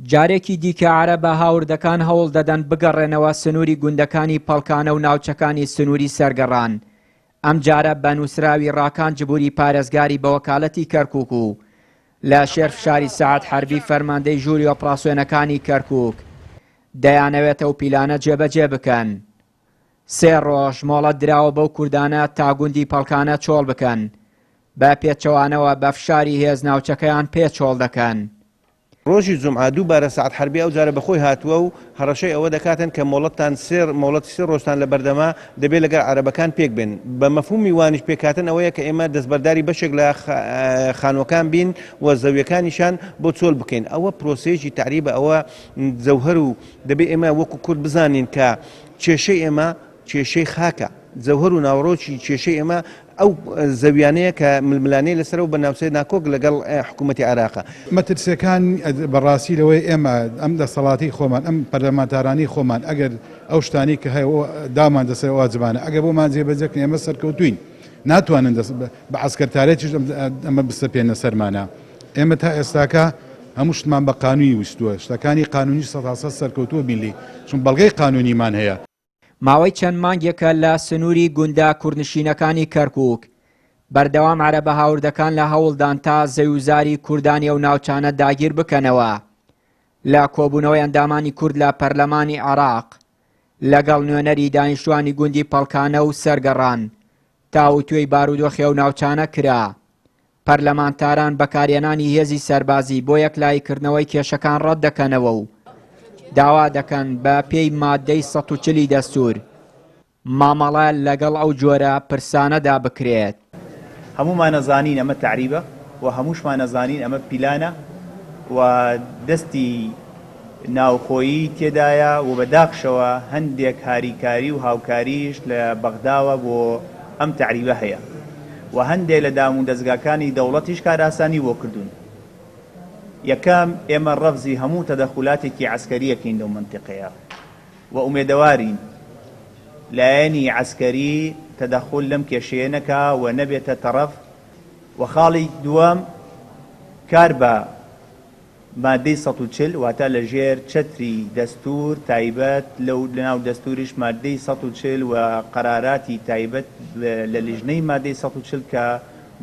جارێکی دیکە عەرەبە هاوردەکان هەوڵ دەدەن بگەڕێنەوە سنووری گوندەکانی پەڵکانە و ناوچەکانی سنووری سەرگەڕان. ئەم جارە بە نووسراوی ڕاکان جبووری پارێزگاری بە وەکالەتی کەرکووک و لە شێرف شاری سەعات حەربی فەرماندەی ژووری ئۆپراسیۆنەکانی کەرکووک دەیانەوێتە و پیلانە جێبەجێ بکەن. 3 ڕۆژ مۆڵەت دراوە بەو کوردانە تا گوندی پەڵکانە چۆڵ بکەن، بە پێچەوانەوە بە فشاری هێز ناوچەکەیان پێچۆڵ دەکەن. ڕۆژی جومعە دووبارە سەعات حەربی ئەو جارە بەخۆی هاتووە و هەڕەشەی ئەوە دەکاتن کە مۆڵەتتان مۆڵەتی 3 ڕۆژتان لە بەردەما دەبێت لەگەڵ عەرەبەکان پێک بن. بە مەفهومی وانیش پێکاتن ئەوەیە کە ئێمە دەستبەرداری بەشێک لە خانووەکان بین و زەویەکانیشان بۆ چۆل بکەین. ئەوە پرۆسەیەکی تعریبە، ئەوە جەوهەر و دەبێت ئێمە وەکو کورد بزانین کە کێشەی ئێمە کێشەی خاکە، جەوهەر و ناوڕۆکی کێشەی ئێمە ئەو زەویانەیە کە ململانەی لەسەر و بە ناوچەی ناکۆک لەگەڵ حکوومەتی عێراقە. مەترسیەکان بەڕاستی لەوەی ئێمە ئەم دەسەڵاتی خۆمان ئەم پەرلەمانتارانی خۆمان ئەگەر ئەو شتانی کە هەیە دامان دەسەر واجبانە ئەگەر بۆمان جێبەجێکن ئێمە سەرکەوتوین ناتوانن بە عەسکەرتارێکیش ئەمە بستەپێنە سەرمانە. ئێمە تا ئێستاکە هەموو شتمان بە قانونی ویستووە، شتەکانی قانونی 100% سەرکەوتووە بیلی، چون بەڵگەی قانونیمان هەیە. ماوەی چەند مانگێکە لە سنووری گوندە کوردنشینەکانی کەرکووک بەردەوام عەرەبە هاوردەکان لە هەوڵدان تا زەویوزاری کوردانی ئەو ناوچانە داگیر بکەنەوە لە کۆبوونەوەی ئەندامانی کورد لە پەرلەمانی عێراق لەگەڵ نوێنەری دانیشتوانی گوندی پەڵکانە و سەرگەڕان تاوتوێی بارودۆخی ئەو ناوچانە کرا. پەرلەمانتاران بەکارهێنانی هێزی سەربازی بۆ یەکلایکردنەوەی کێشەکان ڕەت دەکەنەوە و داوا دەکەن بە پێی مادەی 140 دەستور مامەڵە لەگەڵ ئەو جۆرە پرسانەدا بکرێت. هەمومان نەزانین ئەمە تعریبە و هەمووشمان نەزانین ئەمە پیلانە و دەستی ناوخۆیی تێدایە و بەداخشەوە هەندێک هاریکاری و هاوکاریش لە بەغداوە بۆ ئەم تعریبە هەیە و هەندێک لە دامون دەستگاکانی دەوڵەتیش کاراسانی بۆ کردوون. یەکەم ئێمە ڕەفزی هەموو تەدەخولاتێکی عەسکەریەکەین لەو منتیقەیە و ئومێدەوارین لایەنی عەسکەری تەدەخول لەم کێشەیە نەکا و نەبێتە تەڕەف. و خاڵی دووەم کار بە مادەی 140 واتە لە ژێر چەتری دەستور تایبەت لەناو دەستوریش مادەی 140 و قەراراتی تایبەت لە لیژنەی مادەی 140 کە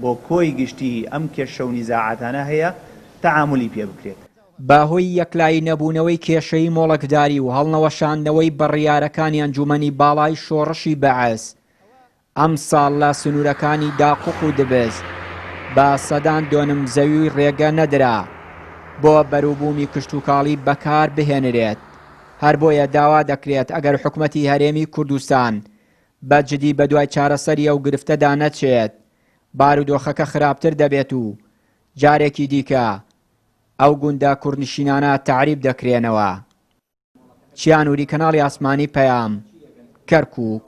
بۆ کۆی گشتی ئەم کێشە و نیزاعاتانە هەیە تەعاملی پێ بکرێت. باهۆی یەکلایی نەبوونەوەی کێشەی مۆڵەتداری و هەڵنەوەشاندنەوەی بڕیارەکانی ئەنجومەنی باڵای شۆڕشی بەعەس ئەم ساڵ لە سنوورەکانی داقوق و دبز بە سەدان دۆنم زەوی ڕێگە نەدرا بۆ بەرووبوومی کشتوکاڵی بەکار بهێنرێت. هەر بۆیە داوا دەکرێت ئەگەر حکوومەتی هەرێمی کوردستان بەجددی بەدوای چارەسەری ئەو گرفتەدا نەچێت بارودۆخەکە خراپتر دەبێت و جارێکی دیکە ئەو گوندە کوردنشینانە تعریب دەکرێنەوە. چیانوری کەناڵی ئاسمانی پەیام، کەرکووک.